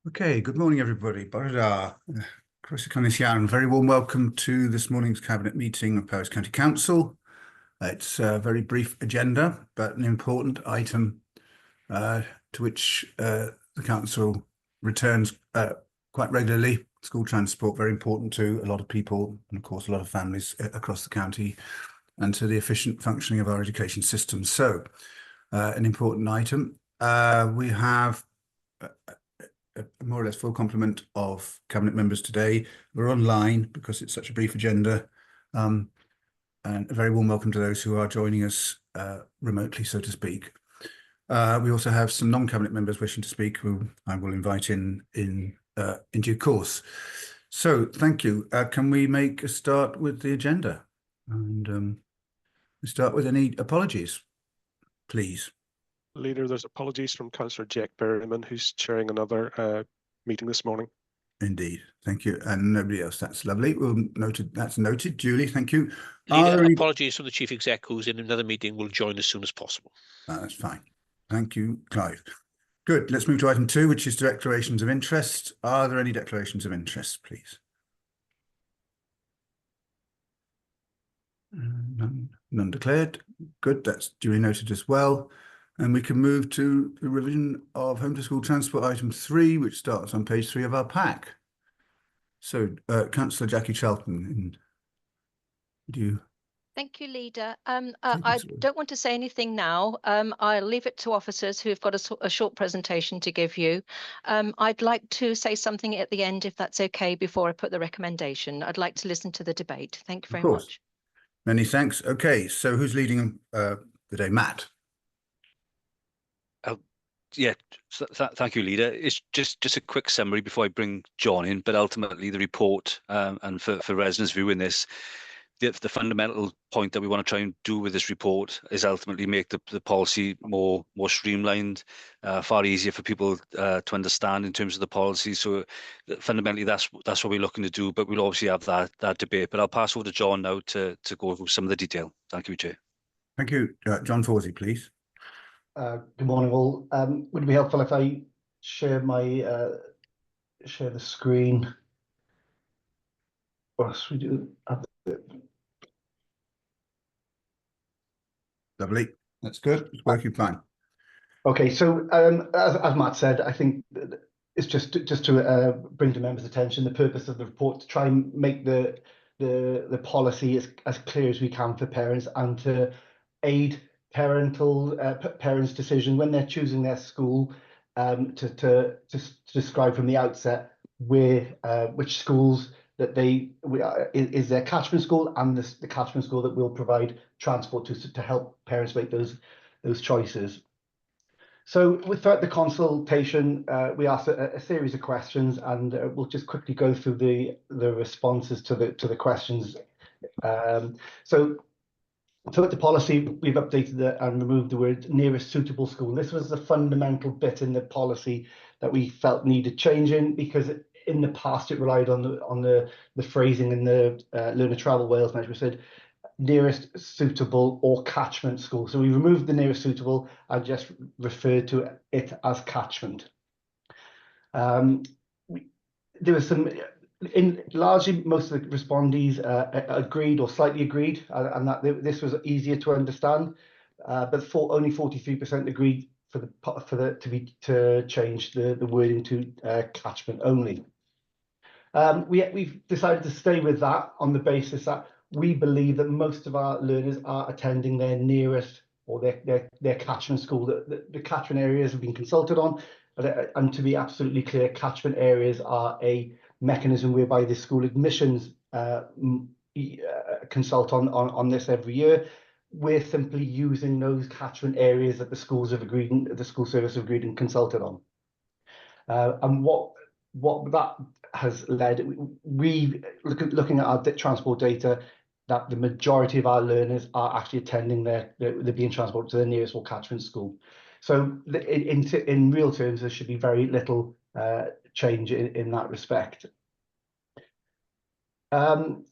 Okay, good morning, everybody. Barada, Chris Connessian, very warm welcome to this morning's Cabinet meeting of Powys County Council. It's a very brief agenda, but an important item to which the Council returns quite regularly. School transport, very important to a lot of people and, of course, a lot of families across the county and to the efficient functioning of our education system. So, an important item. We have a more or less full complement of cabinet members today. We're online because it's such a brief agenda. And a very warm welcome to those who are joining us remotely, so to speak. We also have some non-cabinet members wishing to speak, who I will invite in due course. So, thank you. Can we make a start with the agenda? And we start with any apologies, please. Leader, there's apologies from Councillor Jack Berryman, who's chairing another meeting this morning. Indeed, thank you. And nobody else. That's lovely. That's noted. Julie, thank you. Leader, apologies from the Chief Exec, who's in another meeting, will join as soon as possible. That's fine. Thank you, Clive. Good. Let's move to item 2, which is declarations of interest. Are there any declarations of interest, please? None declared. Good. That's duly noted as well. And we can move to the revision of home to school transport item 3, which starts on page 3 of our pack. So, Councillor Jackie Charlton, do you? Thank you, Leader. I don't want to say anything now. I'll leave it to officers who've got a short presentation to give you. I'd like to say something at the end, if that's okay, before I put the recommendation. I'd like to listen to the debate. Thank you very much. Many thanks. Okay, so who's leading the day? Matt. Yeah, thank you, Leader. It's just a quick summary before I bring John in, but ultimately the report and for residents viewing this, the fundamental point that we want to try and do with this report is ultimately make the policy more streamlined, far easier for people to understand in terms of the policy. So fundamentally, that's what we're looking to do. But we'll obviously have that debate. But I'll pass over to John now to go through some of the detail. Thank you, Chair. Thank you, John Forsey, please. Good morning, all. Would it be helpful if I share my share the screen? Yes, we do. Lovely. That's good. It's working fine. Okay, so as Matt said, I think it's just to bring to members' attention the purpose of the report, to try and make the policy as clear as we can for parents and to aid parents' decision when they're choosing their school, to describe from the outset which schools that is their catchment school and the catchment school that will provide transport to help parents make those choices. So throughout the consultation, we asked a series of questions, and we'll just quickly go through the responses to the questions. So throughout the policy, we've updated and removed the word nearest suitable school. This was the fundamental bit in the policy that we felt needed changing, because in the past it relied on the phrasing in the Learner Travel Wales measure. We said nearest suitable or catchment school. So we removed the nearest suitable and just referred to it as catchment. There was some, largely most of the respondees agreed or slightly agreed, and that this was easier to understand. But only 43% agreed to change the wording to catchment only. We've decided to stay with that on the basis that we believe that most of our learners are attending their nearest or their catchment school. The catchment areas have been consulted on, and to be absolutely clear, catchment areas are a mechanism whereby the school admissions consult on this every year. We're simply using those catchment areas that the schools have agreed, and the school service have agreed and consulted on. And what that has led, we looking at our transport data, that the majority of our learners are actually attending they're being transported to the nearest or catchment school. So in real terms, there should be very little change in that respect. There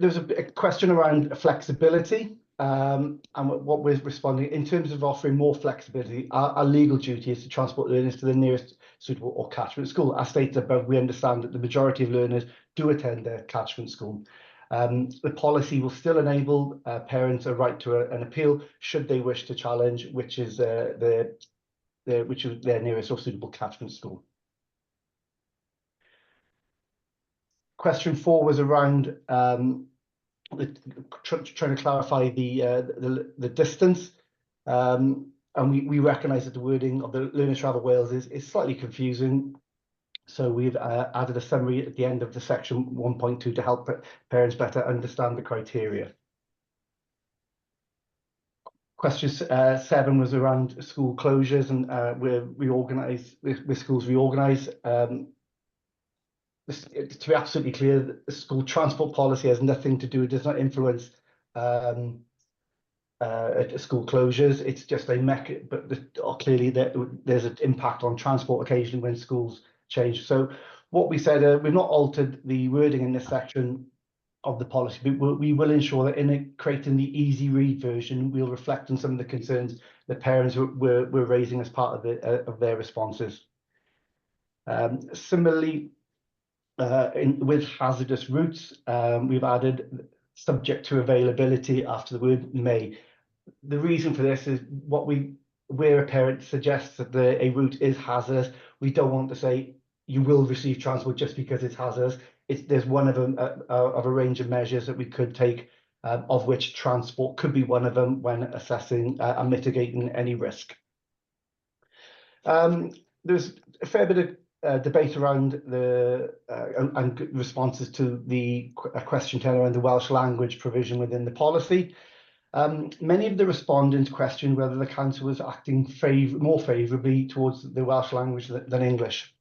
was a question around flexibility, and what we're responding in terms of offering more flexibility. Our legal duty is to transport learners to the nearest suitable or catchment school. As stated above, we understand that the majority of learners do attend their catchment school. The policy will still enable parents a right to an appeal should they wish to challenge which is their nearest or suitable catchment school. Question 4 was around trying to clarify the distance, and we recognise that the wording of the Learners Travel Wales is slightly confusing. So we've added a summary at the end of the section 1.2 to help parents better understand the criteria. Question 7 was around school closures and with schools reorganised. To be absolutely clear, the school transport policy has nothing to do, it does not influence school closures. It's just clearly there's an impact on transport occasionally when schools change. So what we said, we've not altered the wording in this section of the policy, but we will ensure that in creating the easy read version, we'll reflect on some of the concerns that parents were raising as part of their responses. Similarly, with hazardous routes, we've added subject to availability after the word may. The reason for this is where a parent suggests that a route is hazardous, we don't want to say you will receive transport just because it's hazardous. There's one of a range of measures that we could take, of which transport could be one of them when assessing and mitigating any risk. There's a fair bit of debate around and responses to the question 10 around the Welsh language provision within the policy. Many of the respondents questioned whether the council was acting more favourably towards the Welsh language than English.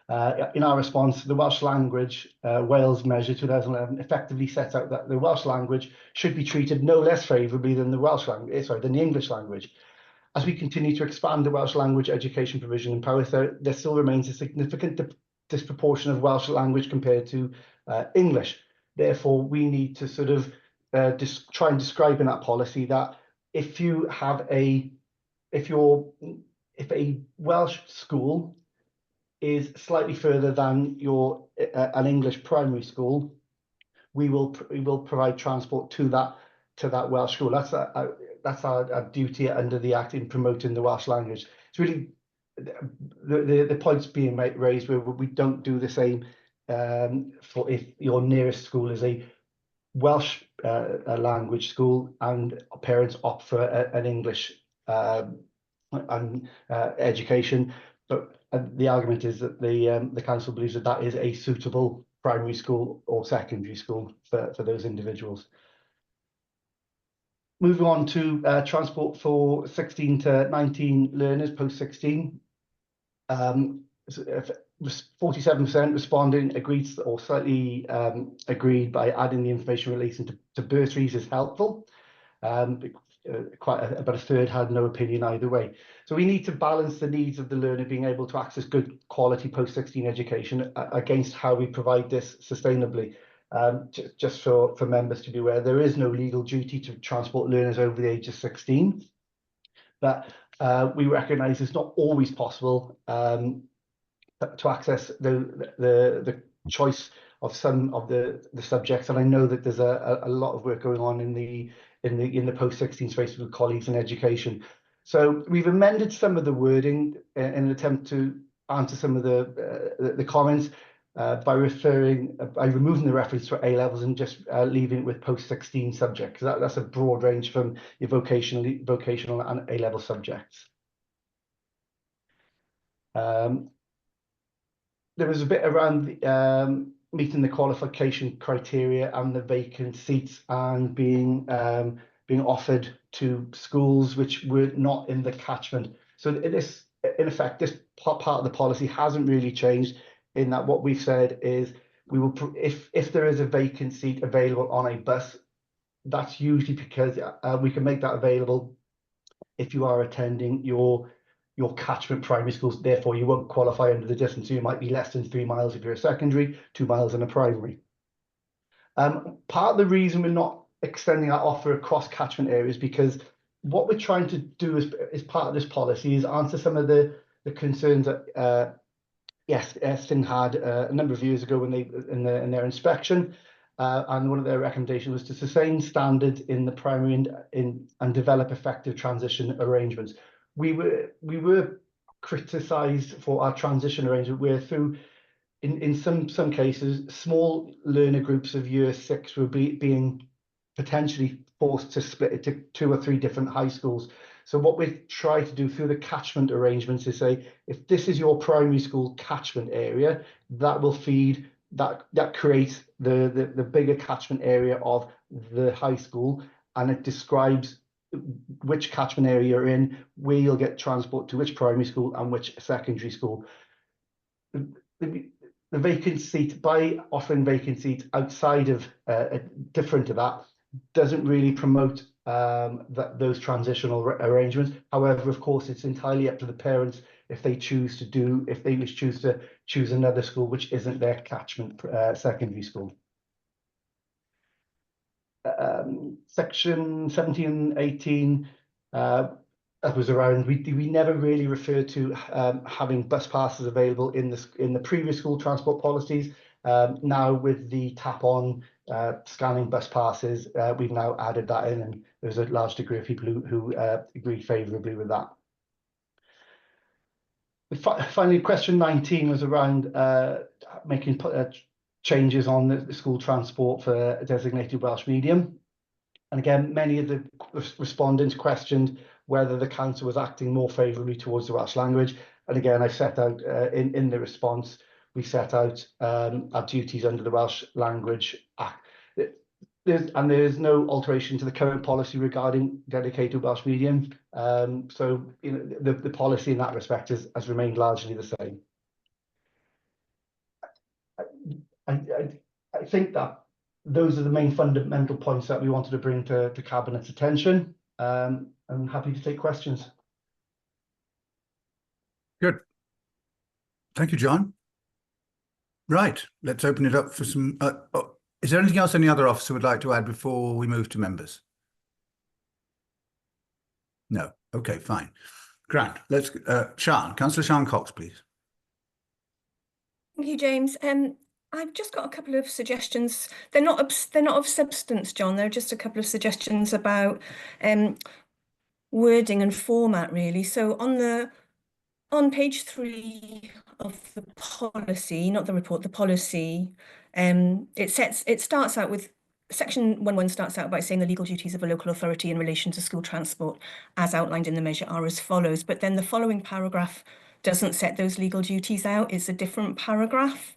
In our response, the Welsh language Wales Measure 2011 effectively sets out that the Welsh language should be treated no less favourably than the English language. As we continue to expand the Welsh language education provision in Powys, there still remains a significant disproportion of Welsh language compared to English. Therefore, we need to sort of try and describe in that policy that if a Welsh school is slightly further than an English primary school, we will provide transport to that Welsh school. That's our duty under the Act in promoting the Welsh language. It's really the points being raised where we don't do the same for if your nearest school is a Welsh language school and parents opt for an English education. But the argument is that the council believes that is a suitable primary school or secondary school for those individuals. Moving on to transport for 16 to 19 learners post-16. 47% responding agreed or slightly agreed by adding the information relating to bursaries is helpful. About a third had no opinion either way. So we need to balance the needs of the learner being able to access good quality post-16 education against how we provide this sustainably. Just for members to be aware, there is no legal duty to transport learners over the age of 16, but we recognise it's not always possible to access the choice of some of the subjects, and I know that there's a lot of work going on in the post-16 space with colleagues in education. So we've amended some of the wording in an attempt to answer some of the comments by removing the reference to A levels and just leaving it with post-16 subjects. That's a broad range from your vocational and A level subjects. There was a bit around meeting the qualification criteria and the vacant seats and being offered to schools which were not in the catchment. So in effect, this part of the policy hasn't really changed, in that what we've said is we will, if there is a vacant seat available on a bus, that's usually because we can make that available if you are attending your catchment primary schools. Therefore, you won't qualify under the distance. So you might be less than 3 miles if you're a secondary, 2 miles in a primary. Part of the reason we're not extending that offer across catchment areas because what we're trying to do as part of this policy is answer some of the the concerns that yes, Eston had a number of years ago when they in their inspection, and one of their recommendations was to sustain standards in the primary and develop effective transition arrangements. We were criticised for our transition arrangement, where through in some cases small learner groups of year 6 were being potentially forced to split it to 2 or 3 different high schools. So what we try to do through the catchment arrangements is say, if this is your primary school catchment area, that will feed, that creates the bigger catchment area of the high school, and it describes which catchment area you're in, where you'll get transport to which primary school and which secondary school. The vacant seat, by offering vacant seats outside of different to that, doesn't really promote those transitional arrangements. However, of course, it's entirely up to the parents if they choose to choose another school which isn't their catchment secondary school. Section 17 and 18 that was around, we never really referred to having bus passes available in the previous school transport policies. Now with the tap-on scanning bus passes, we've now added that in, and there's a large degree of people who agree favourably with that. Finally, question 19 was around making changes on the school transport for a designated Welsh medium. And again, many of the respondents questioned whether the council was acting more favourably towards the Welsh language. And again, I set out in the response, we set out our duties under the Welsh Language Act. There is no alteration to the current policy regarding dedicated Welsh medium. So you know, the policy in that respect has remained largely the same. I think that those are the main fundamental points that we wanted to bring to Cabinet's attention. I'm happy to take questions. Good. Thank you, John. Right, let's open it up for some... is there anything else any other officer would like to add before we move to members? No. Okay, fine. Grant, let's... Sian, Councillor Sian Cox, please. Thank you, James. I've just got a couple of suggestions. They're not of substance, John. They're just a couple of suggestions about wording and format, really. So on page 3 of the policy, not the report, the policy, it starts out with section 1.1 starts out by saying the legal duties of a local authority in relation to school transport as outlined in the measure are as follows. But then the following paragraph doesn't set those legal duties out. It's a different paragraph.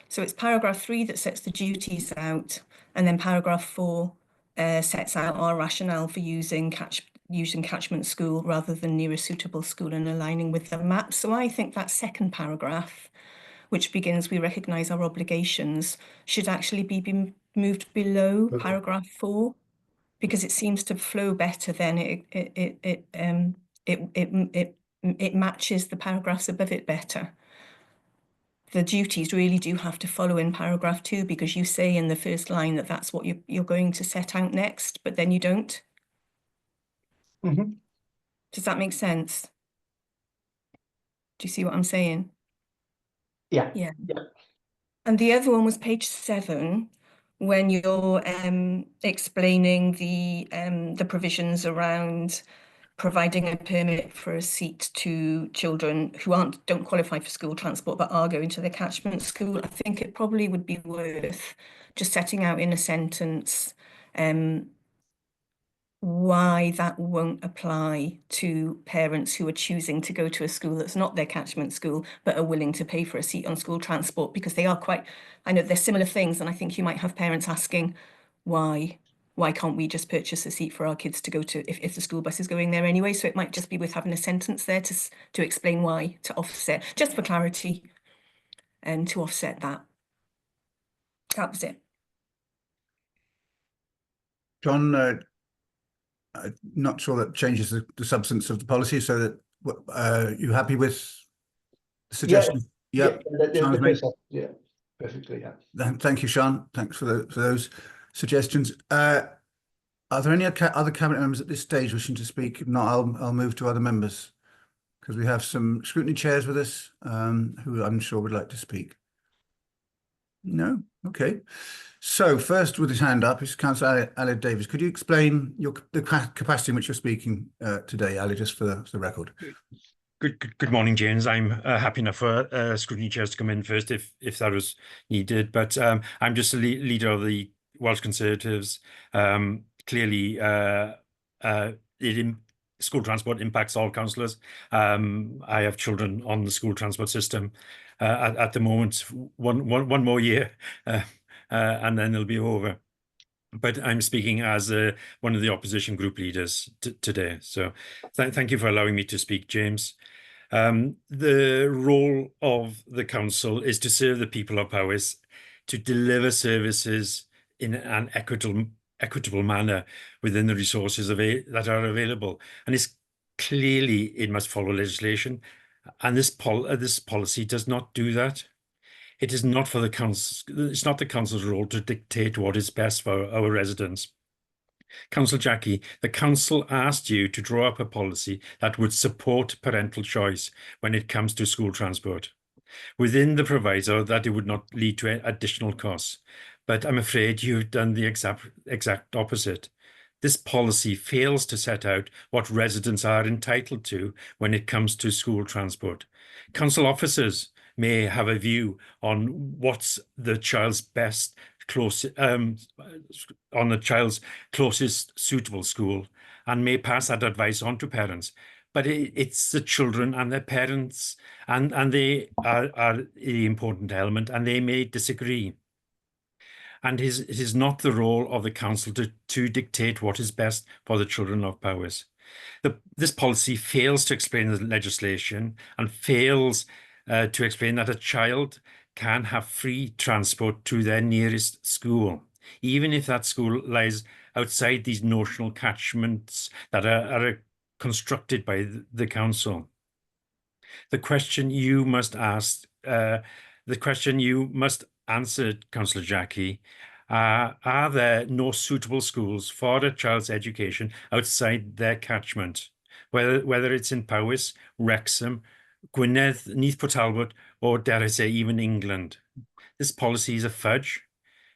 So it's paragraph 3 that sets the duties out, and then paragraph 4 sets out our rationale for using catchment school rather than nearest suitable school and aligning with the map. So I think that second paragraph, which begins, we recognise our obligations, should actually be moved below paragraph 4, because it seems to flow better than it matches the paragraphs above it better. The duties really do have to follow in paragraph 2, because you say in the first line that that's what you're going to set out next, but then you don't. Mm-hmm. Does that make sense? Do you see what I'm saying? Yeah. Yeah. And the other one was page 7, when you're explaining the provisions around providing a permit for a seat to children who don't qualify for school transport but are going to the catchment school. I think it probably would be worth just setting out in a sentence why that won't apply to parents who are choosing to go to a school that's not their catchment school but are willing to pay for a seat on school transport, because they are quite, I know they're similar things, and I think you might have parents asking why can't we just purchase a seat for our kids to go to if the school bus is going there anyway? So it might just be worth having a sentence there to explain why, to offset, just for clarity, and to offset that. That was it. John, I'm not sure that changes the substance of the policy, so that you happy with the suggestion? Yeah, perfectly, yeah. Thank you, Sian. Thanks for those suggestions. Are there any other cabinet members at this stage wishing to speak? If not, I'll move to other members. Because we have some scrutiny chairs with us who I'm sure would like to speak. No? Okay. So first with his hand up is Councillor Ali Davies. Could you explain the capacity in which you're speaking today, Ali, just for the record? Good morning, James. I'm happy enough for scrutiny chairs to come in first if that was needed. But I'm just a leader of the Welsh Conservatives. Clearly, school transport impacts all councillors. I have children on the school transport system at the moment. One more year, and then it'll be over. But I'm speaking as one of the opposition group leaders today. So thank you for allowing me to speak, James. The role of the council is to serve the people of Powys, to deliver services in an equitable manner within the resources that are available. And it's clearly it must follow legislation. And this policy does not do that. It is not for the council. It's not the council's role to dictate what is best for our residents. Councillor Jackie, the council asked you to draw up a policy that would support parental choice when it comes to school transport, within the proviso that it would not lead to additional costs. But I'm afraid you've done the exact opposite. This policy fails to set out what residents are entitled to when it comes to school transport. Council officers may have a view on what's the child's closest suitable school, and may pass that advice on to parents. But it's the children and their parents, and they are the important element, and they may disagree. And it is not the role of the council to dictate what is best for the children of Powys. This policy fails to explain the legislation and fails to explain that a child can have free transport to their nearest school, even if that school lies outside these notional catchments that are constructed by the council. The question you must answer, Councillor Jackie, are there no suitable schools for a child's education outside their catchment, whether it's in Powys, Wrexham, Gwynedd, Neath Port Talbot, or dare I say even England? This policy is a fudge,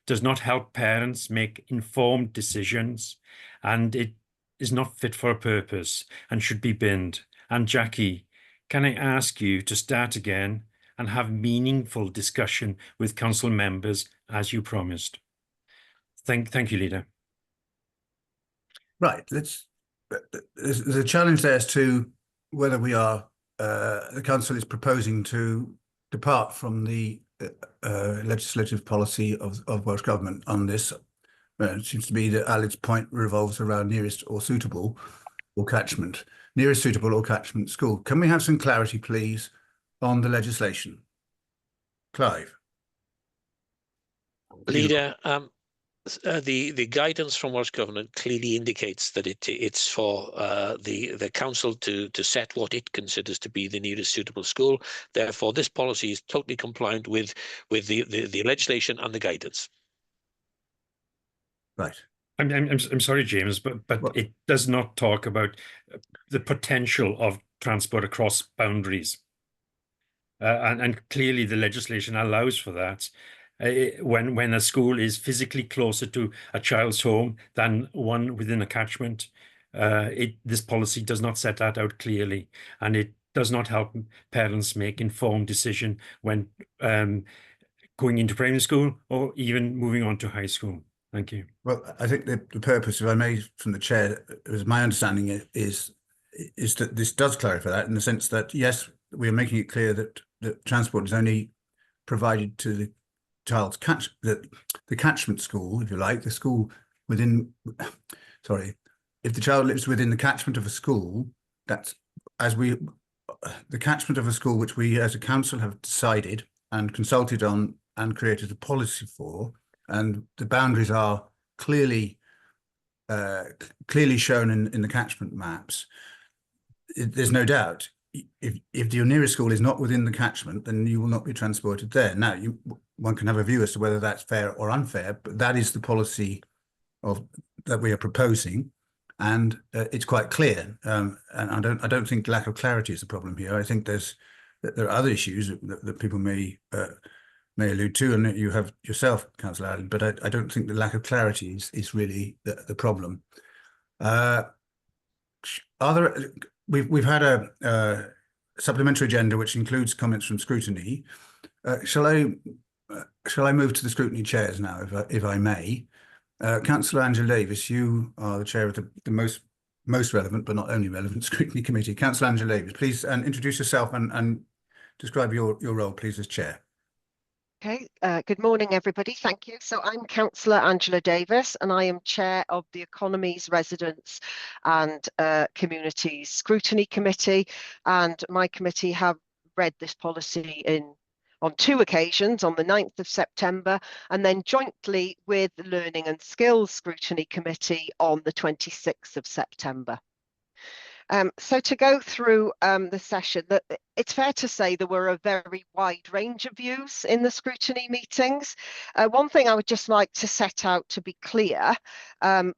does not help parents make informed decisions, and it is not fit for a purpose and should be binned. And Jackie, can I ask you to start again and have meaningful discussion with council members as you promised? Thank you, Leader. Right, there's a challenge there as to whether we are the council is proposing to depart from the legislative policy of Welsh Government on this. It seems to be that Ali's point revolves around nearest or suitable or catchment. Nearest suitable or catchment school. Can we have some clarity, please, on the legislation? Clive. Leader, the guidance from Welsh Government clearly indicates that it's for the council to set what it considers to be the nearest suitable school. Therefore, this policy is totally compliant with the legislation and the guidance. Right. I'm sorry, James, but it does not talk about the potential of transport across boundaries, and clearly the legislation allows for that. When a school is physically closer to a child's home than one within a catchment, this policy does not set that out clearly, and it does not help parents make informed decision when going into primary school or even moving on to high school. Thank you. Well, I think the purpose, if I may, from the chair, as my understanding is that this does clarify that in the sense that, yes, we are making it clear that transport is only provided to the child's the catchment school, if you like, the school within, sorry, if the child lives within the catchment of a school, that's the catchment of a school which we as a council have decided and consulted on and created a policy for, and the boundaries are clearly shown in the catchment maps. There's no doubt if your nearest school is not within the catchment, then you will not be transported there. Now, one can have a view as to whether that's fair or unfair, but that is the policy that we are proposing. and it's quite clear. And I don't think lack of clarity is the problem here. I think there are other issues that people may allude to, and that you have yourself, Councillor Allen, but I don't think the lack of clarity is really the problem. We've had a supplementary agenda which includes comments from scrutiny. Shall I move to the scrutiny chairs now, if I may? Councillor Angela Davis, you are the chair of the most relevant, but not only relevant, scrutiny committee. Councillor Angela Davis, please introduce yourself and describe your role, please, as chair. Okay, good morning, everybody. Thank you. So I'm Councillor Angela Davis, and I am chair of the Economies, Residents and Communities Scrutiny Committee. And my committee have read this policy on 2 occasions, on the 9th of September, and then jointly with the Learning and Skills Scrutiny Committee on the 26th of September. So to go through the session, it's fair to say there were a very wide range of views in the scrutiny meetings. One thing I would just like to set out to be clear,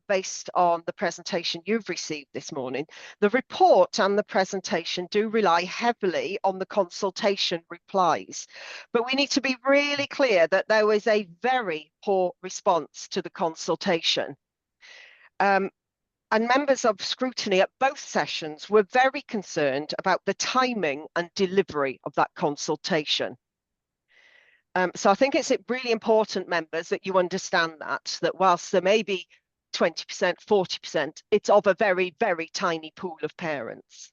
based on the presentation you've received this morning, the report and the presentation do rely heavily on the consultation replies. But we need to be really clear that there was a very poor response to the consultation. And members of scrutiny at both sessions were very concerned about the timing and delivery of that consultation. So I think it's really important, members, that you understand that whilst there may be 20%, 40%, it's of a very, very tiny pool of parents.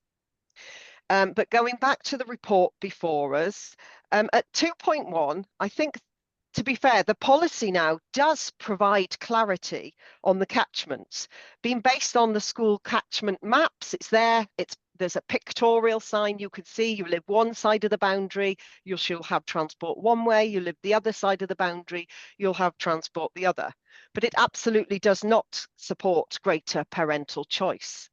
But going back to the report before us, at 2.1, I think, to be fair, the policy now does provide clarity on the catchments. Being based on the school catchment maps, it's there, there's a pictorial sign you can see. You live one side of the boundary, you'll have transport one way. You live the other side of the boundary, you'll have transport the other. But it absolutely does not support greater parental choice.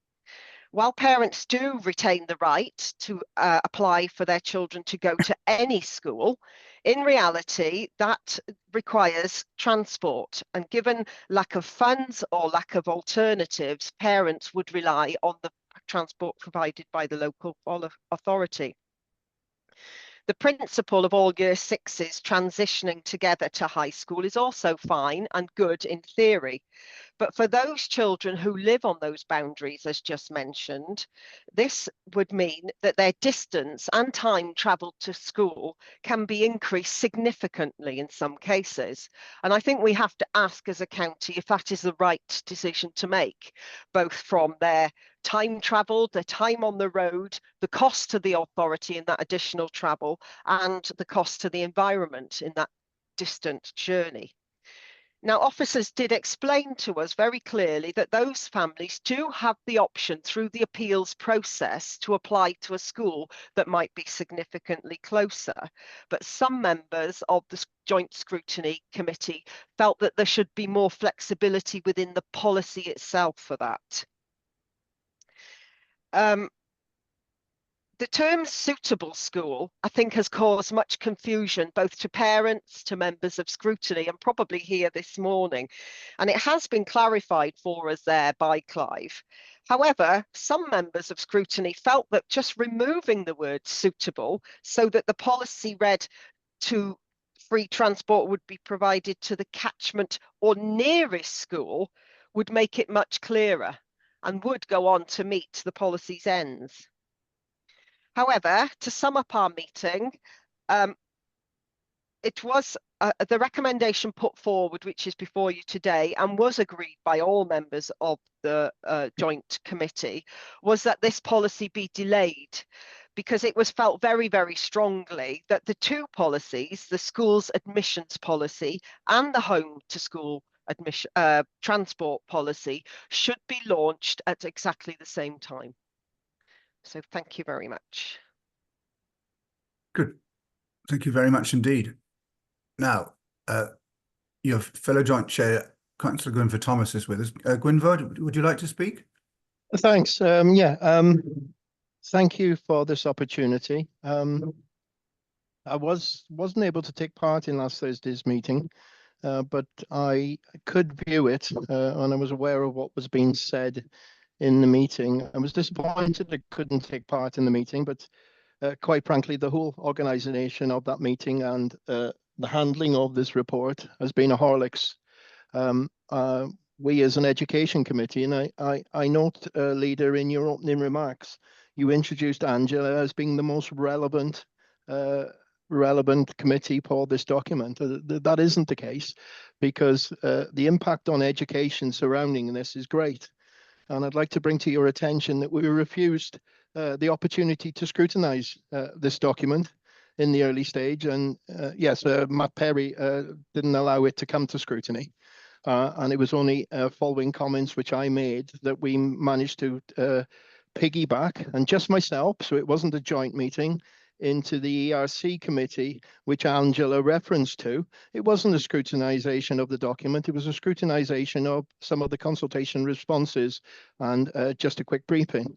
While parents do retain the right to apply for their children to go to any school, in reality, that requires transport. And given lack of funds or lack of alternatives, parents would rely on the transport provided by the local authority. The principle of all year sixes transitioning together to high school is also fine and good in theory. But for those children who live on those boundaries, as just mentioned, this would mean that their distance and time travelled to school can be increased significantly in some cases. And I think we have to ask as a county if that is the right decision to make, both from their time travelled, their time on the road, the cost to the authority in that additional travel, and the cost to the environment in that distant journey. Now, officers did explain to us very clearly that those families do have the option through the appeals process to apply to a school that might be significantly closer. But some members of the Joint Scrutiny Committee felt that there should be more flexibility within the policy itself for that. The term suitable school, I think, has caused much confusion both to parents, to members of scrutiny, and probably here this morning. And it has been clarified for us there by Clive. However, some members of scrutiny felt that just removing the word suitable so that the policy read to free transport would be provided to the catchment or nearest school would make it much clearer and would go on to meet the policy's ends. However, to sum up our meeting, it was the recommendation put forward, which is before you today, and was agreed by all members of the joint committee, was that this policy be delayed, because it was felt very, very strongly that the two policies, the school's admissions policy and the home to school admission transport policy, should be launched at exactly the same time. So thank you very much. Good. Thank you very much indeed. Now, your fellow joint chair, Councillor Gwynfor Thomas, is with us. Gwynfor, would you like to speak? Thanks. Thank you for this opportunity. I wasn't able to take part in last Thursday's meeting, but I could view it and I was aware of what was being said in the meeting. I was disappointed I couldn't take part in the meeting, but quite frankly, the whole organisation of that meeting and the handling of this report has been a Horlicks. We as an education committee, and I note, Leader, in your opening remarks, you introduced Angela as being the most relevant committee for this document. That isn't the case, because the impact on education surrounding this is great. And I'd like to bring to your attention that we were refused the opportunity to scrutinise this document in the early stage. And yes, Matt Perry didn't allow it to come to scrutiny. And it was only following comments which I made that we managed to piggyback, and just myself, so it wasn't a joint meeting, into the ERC committee, which Angela referenced to. It wasn't a scrutinisation of the document, it was a scrutinisation of some of the consultation responses and just a quick briefing.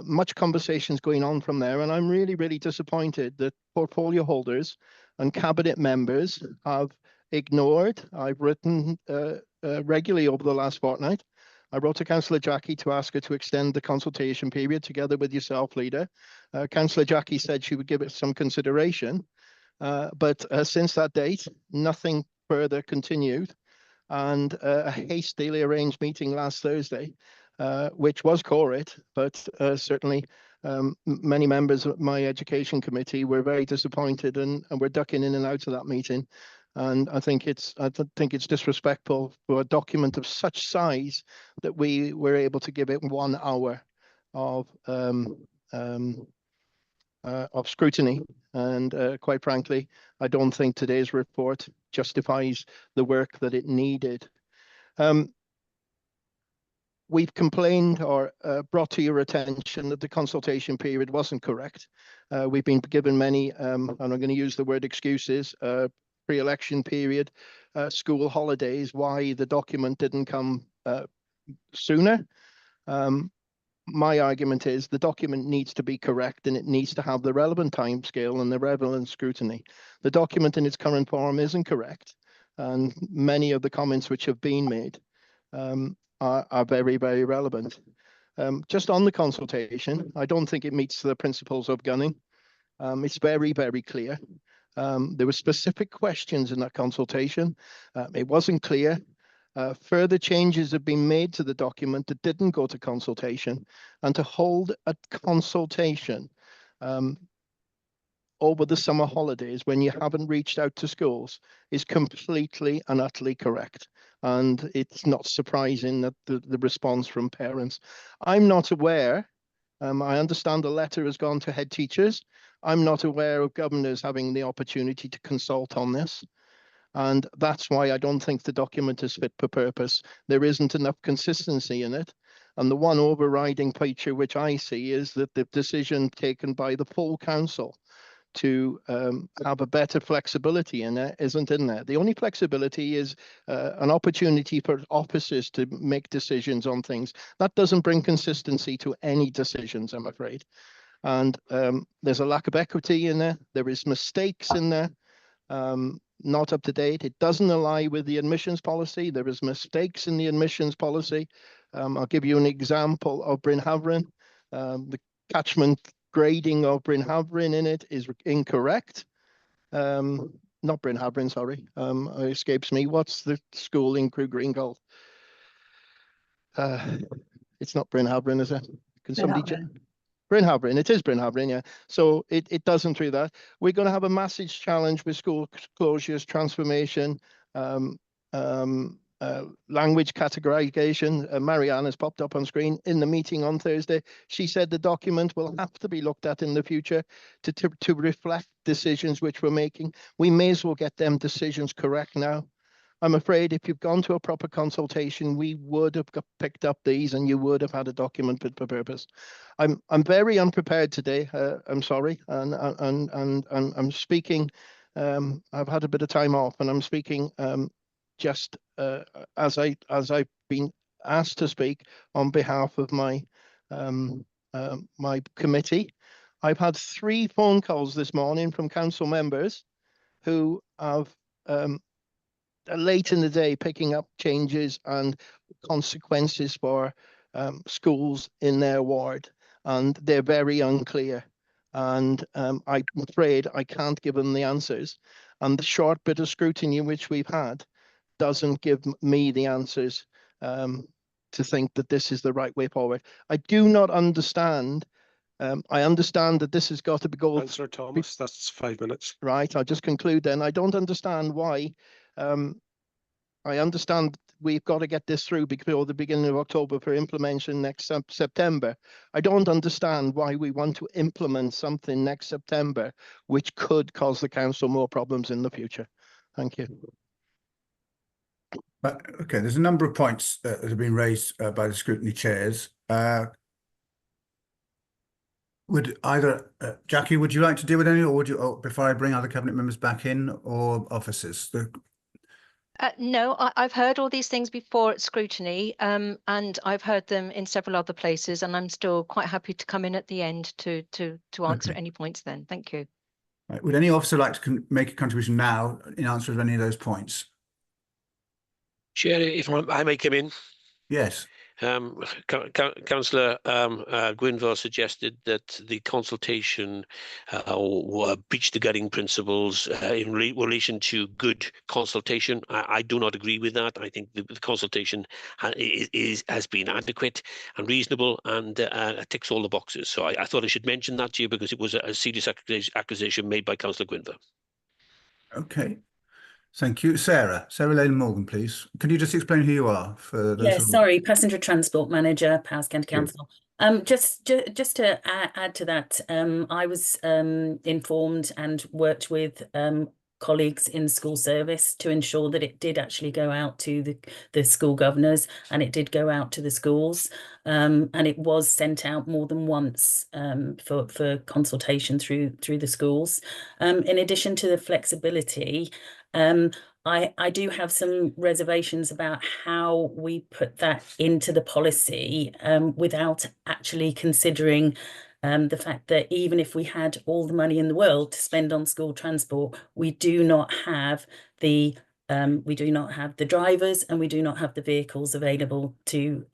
Much conversations going on from there, and I'm really, really disappointed that portfolio holders and cabinet members have ignored. I've written regularly over the last fortnight. I wrote to Councillor Jackie to ask her to extend the consultation period together with yourself, Leader. Councillor Jackie said she would give it some consideration, but since that date, nothing further continued. And a hastily arranged meeting last Thursday, which was quorate, but certainly many members of my education committee were very disappointed and were ducking in and out of that meeting. And I think it's disrespectful for a document of such size that we were able to give it 1 hour of scrutiny. And quite frankly, I don't think today's report justifies the work that it needed. We've complained or brought to your attention that the consultation period wasn't correct. We've been given many, and I'm going to use the word excuses, pre-election period, school holidays, why the document didn't come sooner. My argument is the document needs to be correct and it needs to have the relevant timescale and the relevant scrutiny. The document in its current form isn't correct, and many of the comments which have been made are very, very relevant. Just on the consultation, I don't think it meets the principles of gunning. It's very, very clear. There were specific questions in that consultation. It wasn't clear. Further changes have been made to the document that didn't go to consultation, and to hold a consultation over the summer holidays when you haven't reached out to schools is completely and utterly correct. And it's not surprising that the response from parents. I'm not aware, I understand the letter has gone to head teachers. I'm not aware of governors having the opportunity to consult on this. And that's why I don't think the document is fit for purpose. There isn't enough consistency in it. And the one overriding feature which I see is that the decision taken by the full council to have a better flexibility in there isn't in there. The only flexibility is an opportunity for officers to make decisions on things. That doesn't bring consistency to any decisions, I'm afraid. And there's a lack of equity in there. There is mistakes in there. Not up to date. It doesn't align with the admissions policy. There is mistakes in the admissions policy. I'll give you an example of Bryn Havrin. The catchment grading of Bryn Havrin in it is incorrect. Not Bryn Havrin, sorry. It escapes me. What's the school in Crew Green called? It's not Bryn Havrin, is it? Can somebody check? Bryn Havrin, it is Bryn Havrin, yeah. So it doesn't do that. We're going to have a massive challenge with school closures, transformation, language categorization. Marianne has popped up on screen in the meeting on Thursday. She said the document will have to be looked at in the future to reflect decisions which we're making. We may as well get them decisions correct now. I'm afraid if you've gone to a proper consultation, we would have picked up these and you would have had a document fit for purpose. I'm very unprepared today. I'm sorry, and I'm speaking. I've had a bit of time off, and I'm speaking just as I've been asked to speak on behalf of my my committee. I've had 3 phone calls this morning from council members who have late in the day picking up changes and consequences for schools in their ward, and they're very unclear. And I'm afraid I can't give them the answers. And the short bit of scrutiny which we've had doesn't give me the answers to think that this is the right way forward. I do not understand. I understand that this has got to be go. Councillor Thomas, that's 5 minutes. Right, I'll just conclude then. I don't understand why. I understand we've got to get this through before the beginning of October for implementation next September. I don't understand why we want to implement something next September, which could cause the council more problems in the future. Thank you. Okay, there's a number of points that have been raised by the scrutiny chairs. Would either Jackie, would you like to deal with any, or would you, before I bring other cabinet members back in, or officers? No, I've heard all these things before at scrutiny, and I've heard them in several other places, and I'm still quite happy to come in at the end to answer any points then. Thank you. Right. Would any officer like to make a contribution now in answer to any of those points? Chair, if I may come in. Yes. Councillor Gwynfor suggested that the consultation breached the guiding principles in relation to good consultation. I do not agree with that. I think the consultation has been adequate and reasonable, and ticks all the boxes. So I thought I should mention that to you, because it was a serious accusation made by Councillor Gwynfor. Okay. Thank you. Sarah Leyland Morgan, please. Can you just explain who you are for those? Yes, sorry, Passenger Transport Manager, Powys County Council. Just to add to that, I was informed and worked with colleagues in school service to ensure that it did actually go out to the school governors, and it did go out to the schools, and it was sent out more than once for consultation through the schools. In addition to the flexibility, I do have some reservations about how we put that into the policy without actually considering the fact that even if we had all the money in the world to spend on school transport, we do not have the drivers, and we do not have the vehicles available to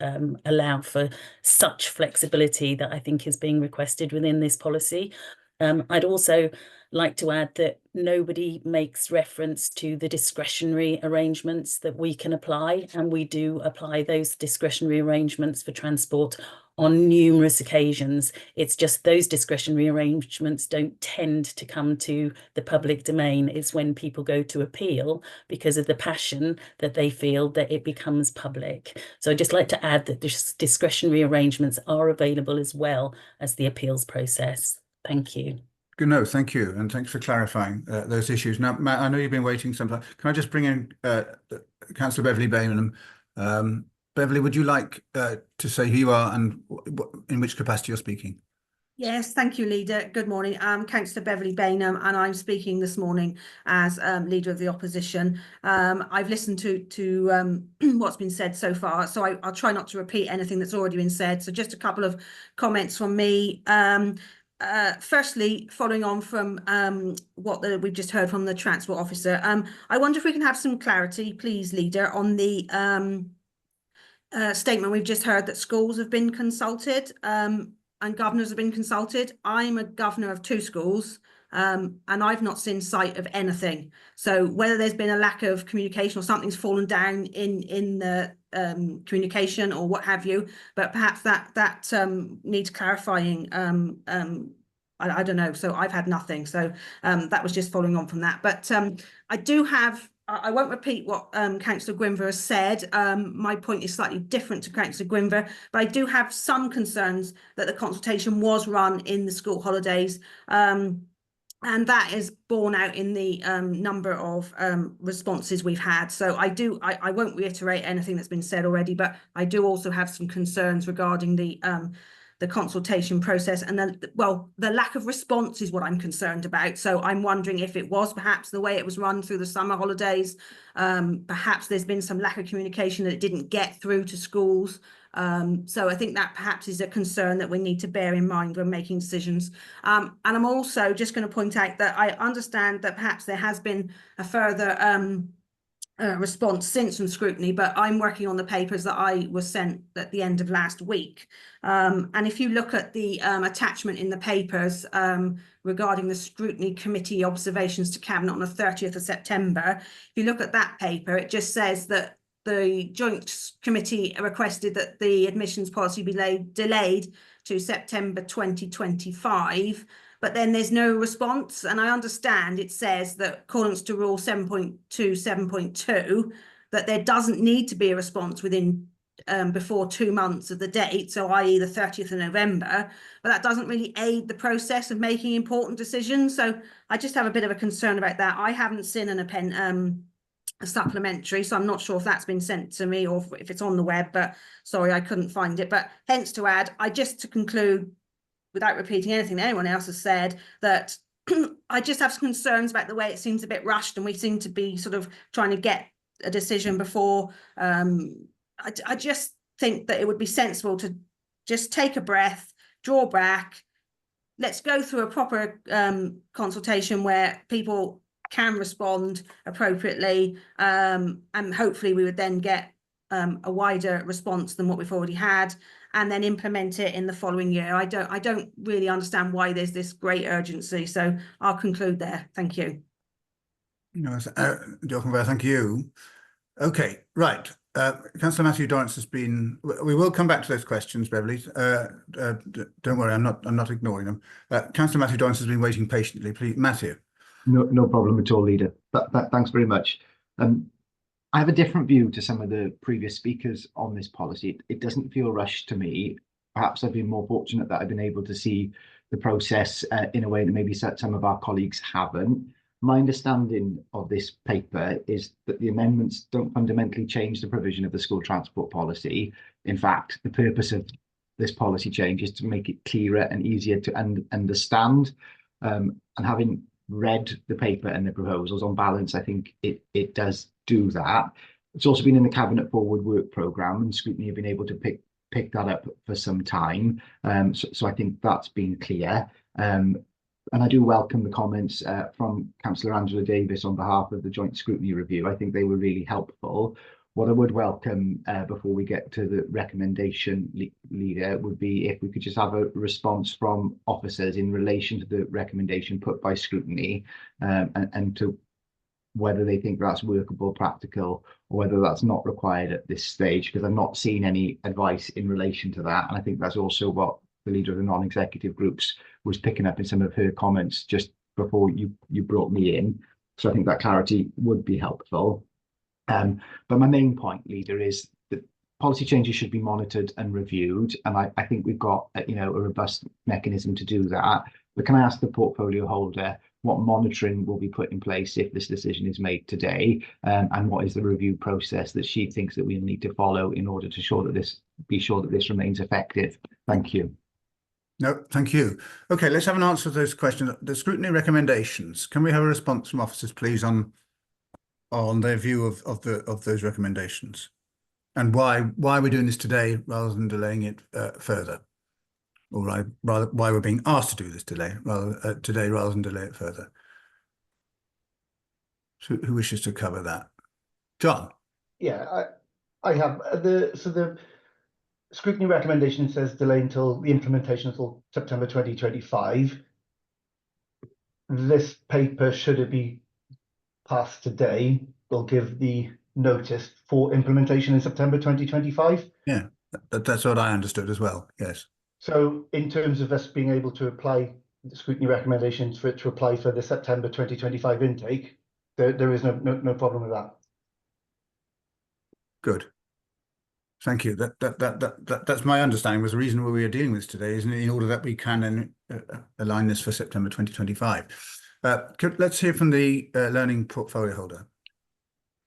allow for such flexibility that I think is being requested within this policy. I'd also like to add that nobody makes reference to the discretionary arrangements that we can apply, and we do apply those discretionary arrangements for transport on numerous occasions. It's just those discretionary arrangements don't tend to come to the public domain. It's when people go to appeal because of the passion that they feel that it becomes public. So I'd just like to add that the discretionary arrangements are available as well as the appeals process. Thank you. Good, no, thank you, and thanks for clarifying those issues. Now, Matt, I know you've been waiting some time. Can I just bring in Councillor Beverley Bainham? Beverley, would you like to say who you are and in which capacity you're speaking? Yes, thank you, Leader. Good morning. I'm Councillor Beverley Bainham, and I'm speaking this morning as Leader of the Opposition. I've listened to what's been said so far, so I'll try not to repeat anything that's already been said. So just a couple of comments from me. Firstly, following on from what we've just heard from the Transport Officer, I wonder if we can have some clarity, please, Leader, on the statement we've just heard that schools have been consulted and governors have been consulted. I'm a governor of 2 schools, and I've not seen sight of anything. So whether there's been a lack of communication or something's fallen down in the communication or what have you, but perhaps that needs clarifying. I don't know. So I've had nothing. So that was just following on from that. But I do have. I won't repeat what Councillor Gwynfor has said. My point is slightly different to Councillor Gwynfor, but I do have some concerns that the consultation was run in the school holidays. And that is borne out in the number of responses we've had. So I won't reiterate anything that's been said already, but I do also have some concerns regarding the consultation process, and then, well, the lack of response is what I'm concerned about. So I'm wondering if it was perhaps the way it was run through the summer holidays. Perhaps there's been some lack of communication that it didn't get through to schools. So I think that perhaps is a concern that we need to bear in mind when making decisions. And I'm also just going to point out that I understand that perhaps there has been a further response since from scrutiny, but I'm working on the papers that I was sent at the end of last week. And if you look at the attachment in the papers regarding the scrutiny committee observations to Cabinet on the 30th of September, if you look at that paper, it just says that the Joint Committee requested that the admissions policy be delayed to September 2025. But then there's no response. And I understand it says that according to Rule 7.2, 7.2, that there doesn't need to be a response within before 2 months of the date, so i.e. the 30th of November, but that doesn't really aid the process of making important decisions. So I just have a bit of a concern about that. I haven't seen a supplementary, so I'm not sure if that's been sent to me or if it's on the web, but sorry, I couldn't find it. But hence to add, to conclude, without repeating anything that anyone else has said, that I just have some concerns about the way it seems a bit rushed and we seem to be sort of trying to get a decision before. I just think that it would be sensible to just take a breath, draw back. Let's go through a proper consultation where people can respond appropriately, and hopefully we would then get a wider response than what we've already had, and then implement it in the following year. I don't really understand why there's this great urgency. So I'll conclude there. Thank you. Thank you. Okay, right. Councillor Matthew Dorrance has been. We will come back to those questions, Beverly. Don't worry, I'm not ignoring them. Councillor Matthew Dorrance has been waiting patiently. Please, Matthew. No problem at all, Leader. Thanks very much. I have a different view to some of the previous speakers on this policy. It doesn't feel rushed to me. Perhaps I've been more fortunate that I've been able to see the process in a way that maybe some of our colleagues haven't. My understanding of this paper is that the amendments don't fundamentally change the provision of the school transport policy. In fact, the purpose of this policy change is to make it clearer and easier to understand. And having read the paper and the proposals, on balance, I think it does do that. It's also been in the Cabinet Forward work programme, and scrutiny have been able to pick that up for some time. So I think that's been clear. And I do welcome the comments from Councillor Angela Davis on behalf of the Joint Scrutiny Review. I think they were really helpful. What I would welcome before we get to the recommendation, Leader, would be if we could just have a response from officers in relation to the recommendation put by scrutiny, and to whether they think that's workable, practical, or whether that's not required at this stage, because I've not seen any advice in relation to that. And I think that's also what the leader of the non-executive groups was picking up in some of her comments just before you brought me in. So I think that clarity would be helpful. But my main point, Leader, is that policy changes should be monitored and reviewed, and I think we've got a robust mechanism to do that. But can I ask the portfolio holder what monitoring will be put in place if this decision is made today, and what is the review process that she thinks that we need to follow in order to be sure that this remains effective? Thank you. No, thank you. Okay, let's have an answer to those questions. The scrutiny recommendations. Can we have a response from officers, please, on their view of those recommendations, and why we're doing this today rather than delaying it further, or rather why we're being asked to do this today rather than delay it further. So who wishes to cover that? John. Yeah, I have the scrutiny recommendation says delay until the implementation until September 2025. This paper, should it be passed today, will give the notice for implementation in September 2025. Yeah, that's what I understood as well. Yes. So in terms of us being able to apply the scrutiny recommendations for it to apply for the September 2025 intake, there is no problem with that. Good. Thank you. That's my understanding. Was the reason why we are dealing with this today is in order that we can align this for September 2025. Let's hear from the learning portfolio holder.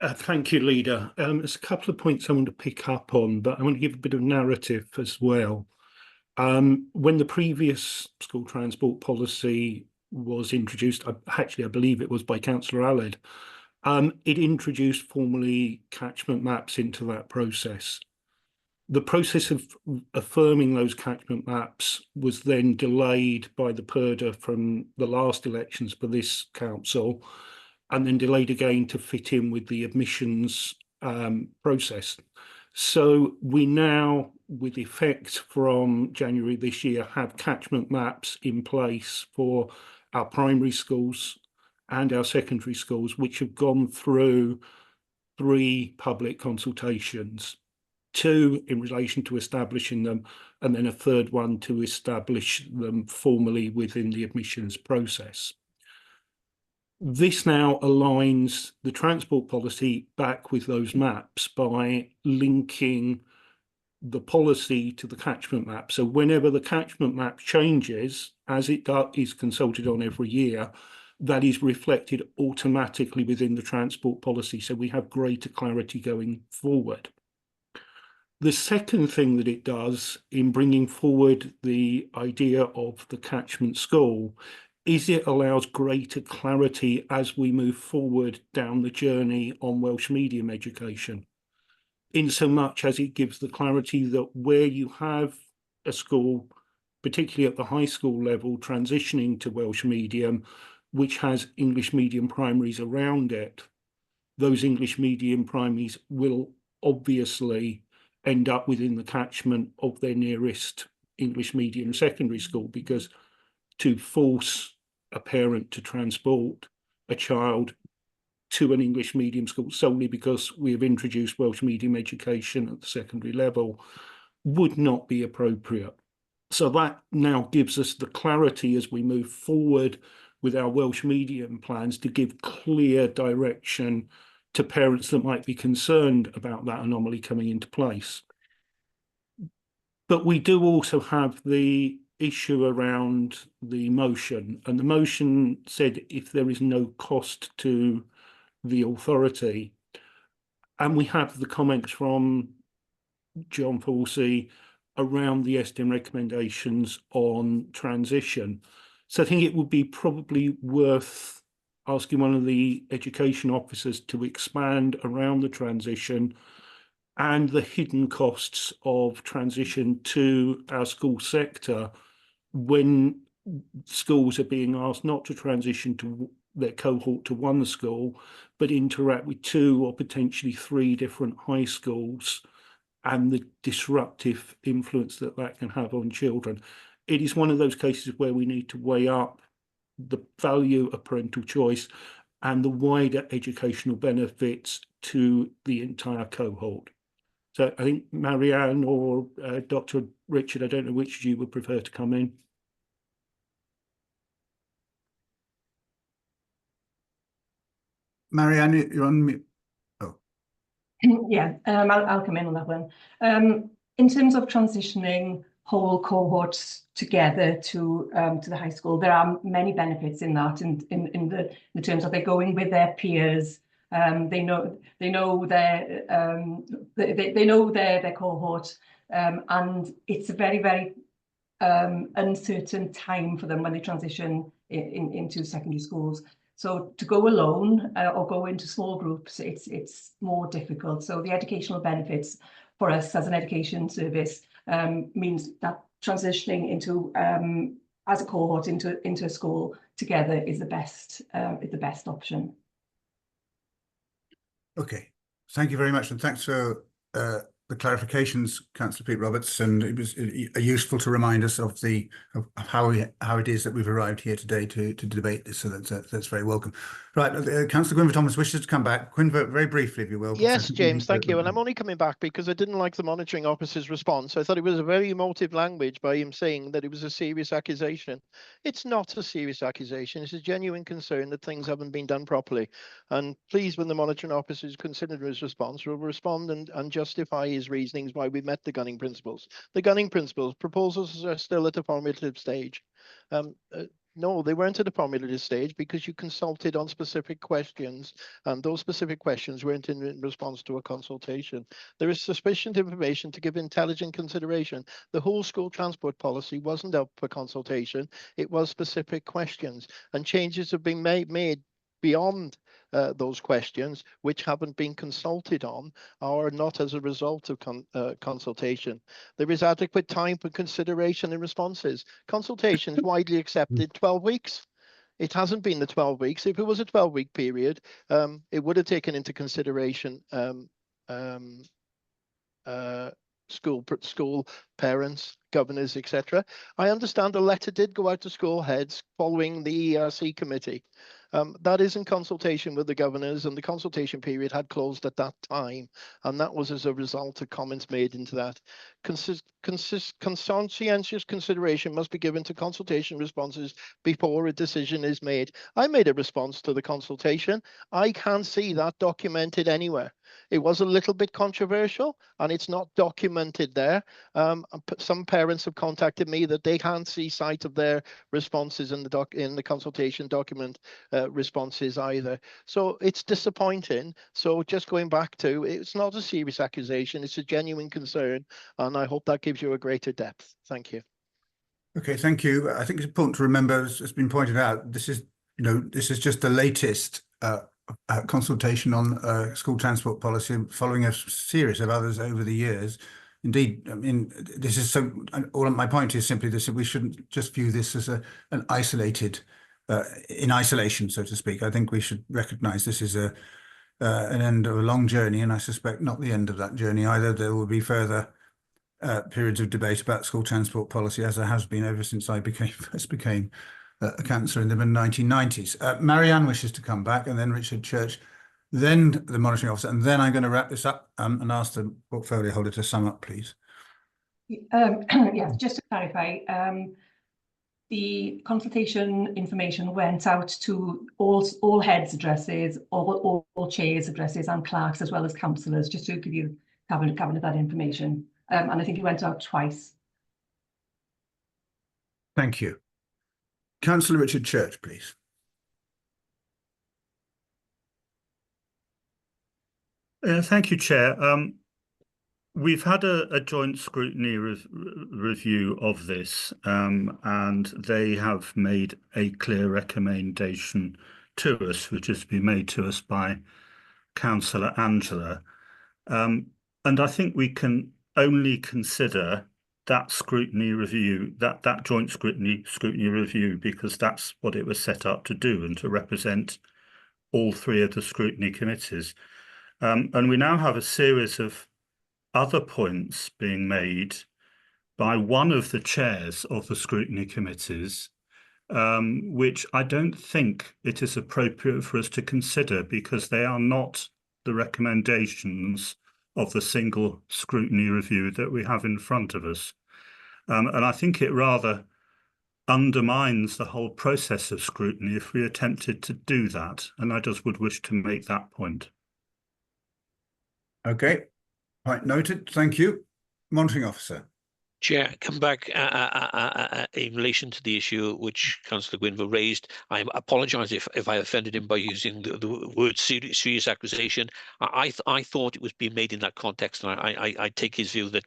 Thank you, Leader. There's a couple of points I want to pick up on, but I want to give a bit of narrative as well. When the previous school transport policy was introduced, I believe it was by Councillor Allard, it introduced formally catchment maps into that process. The process of affirming those catchment maps was then delayed by the PERDA from the last elections for this council, and then delayed again to fit in with the admissions process. So we now, with effect from January this year, have catchment maps in place for our primary schools and our secondary schools, which have gone through 3 public consultations, 2 in relation to establishing them, and then a 3rd one to establish them formally within the admissions process. This now aligns the transport policy back with those maps by linking the policy to the catchment map. So whenever the catchment map changes, as it is consulted on every year, that is reflected automatically within the transport policy. So we have greater clarity going forward. The second thing that it does in bringing forward the idea of the catchment school is it allows greater clarity as we move forward down the journey on Welsh medium education, in so much as it gives the clarity that where you have a school, particularly at the high school level, transitioning to Welsh medium, which has English medium primaries around it, those English medium primaries will obviously end up within the catchment of their nearest English medium secondary school, because to force a parent to transport a child to an English medium school solely because we have introduced Welsh medium education at the secondary level would not be appropriate. So that now gives us the clarity as we move forward with our Welsh medium plans to give clear direction to parents that might be concerned about that anomaly coming into place. But we do also have the issue around the motion, and the motion said if there is no cost to the authority, and we have the comments from John Forsey around the SDM recommendations on transition. So I think it would be probably worth asking one of the education officers to expand around the transition and the hidden costs of transition to our school sector when schools are being asked not to transition to their cohort to one school, but interact with 2 or potentially 3 different high schools, and the disruptive influence that that can have on children. It is one of those cases where we need to weigh up the value of parental choice and the wider educational benefits to the entire cohort. So I think Marianne or Dr. Richard, I don't know which of you would prefer to come in. Marianne, you're on mute. Oh. Yeah, I'll come in on that one. In terms of transitioning whole cohorts together to the high school, there are many benefits in that, in the terms of they're going with their peers. They know their cohort, and it's a very, very uncertain time for them when they transition into secondary schools. So to go alone or go into small groups, it's more difficult. So the educational benefits for us as an education service means that transitioning into as a cohort into a school together is the best option. Okay, thank you very much, and thanks for the clarifications, Councillor Pete Roberts, and it was useful to remind us of how it is that we've arrived here today to debate this. So that's very welcome. Right, Councillor Gwynfor Thomas wishes to come back. Gwynfor, very briefly, if you will. Yes, James, thank you. And I'm only coming back because I didn't like the monitoring officer's response. I thought it was a very emotive language by him saying that it was a serious accusation. It's not a serious accusation. It's a genuine concern that things haven't been done properly. And please, when the monitoring officer is considering his response, will respond and justify his reasonings why we met the gunning principles. The gunning principles proposals are still at the formulative stage. No, they weren't at a formulative stage because you consulted on specific questions, and those specific questions weren't in response to a consultation. There is sufficient information to give intelligent consideration. The whole school transport policy wasn't up for consultation. It was specific questions, and changes have been made beyond those questions, which haven't been consulted on, or not as a result of consultation. There is adequate time for consideration and responses. Consultation is widely accepted 12 weeks. It hasn't been the 12 weeks. If it was a 12-week period, it would have taken into consideration school parents, governors, etc. I understand a letter did go out to school heads following the ERC committee. That is in consultation with the governors, and the consultation period had closed at that time, and that was as a result of comments made into that. Conscientious consideration must be given to consultation responses before a decision is made. I made a response to the consultation. I can't see that documented anywhere. It was a little bit controversial, and it's not documented there. Some parents have contacted me that they can't see sight of their responses in the consultation document responses either. So it's disappointing. So just going back to, it's not a serious accusation, it's a genuine concern, and I hope that gives you a greater depth. Thank you. Okay, thank you. I think it's important to remember, as has been pointed out, this is just the latest consultation on school transport policy, following a series of others over the years. Indeed, I mean, this is so. All my point is simply this: we shouldn't just view this as an isolated, in isolation, so to speak. I think we should recognise this is an end of a long journey, and I suspect not the end of that journey either. There will be further periods of debate about school transport policy, as there has been ever since I first became a councillor in the mid-1990s. Marianne wishes to come back, and then Richard Church, then the monitoring officer, and then I'm going to wrap this up and ask the portfolio holder to sum up, please. Yes, just to clarify, the consultation information went out to all heads' addresses, all chairs' addresses, and clerks, as well as councillors, just to give you cabinet that information. And I think it went out twice. Thank you. Councillor Richard Church, please. Thank you, Chair. We've had a joint scrutiny review of this, and they have made a clear recommendation to us, which has been made to us by Councillor Angela. And I think we can only consider that scrutiny review, that joint scrutiny review, because that's what it was set up to do, and to represent all three of the scrutiny committees. And we now have a series of other points being made by one of the chairs of the scrutiny committees, which I don't think it is appropriate for us to consider, because they are not the recommendations of the single scrutiny review that we have in front of us. And I think it rather undermines the whole process of scrutiny if we attempted to do that. And I just would wish to make that point. Okay, point noted. Thank you. Monitoring officer. Chair, come back in relation to the issue which Councillor Gwynfor raised. I apologise if I offended him by using the word serious accusation. I thought it was being made in that context, and I take his view that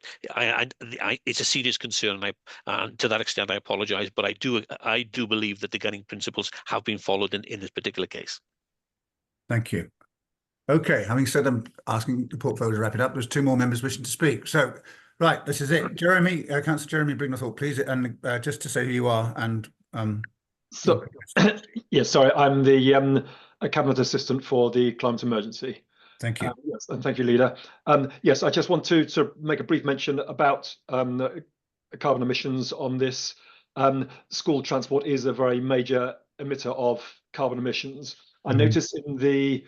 it's a serious concern, and to that extent I apologise. But I do believe that the guiding principles have been followed in this particular case. Thank you. Okay, having said I'm asking the portfolio to wrap it up, there's two more members wishing to speak. So, right, this is it. Jeremy, Councillor Jeremy Brignall, please, and just to say who you are and so, yes, sorry, I'm the Cabinet Assistant for the Climate Emergency. Thank you. Yes, and thank you, Leader. Yes, I just want to sort of make a brief mention about carbon emissions on this. School transport is a very major emitter of carbon emissions. I noticed in the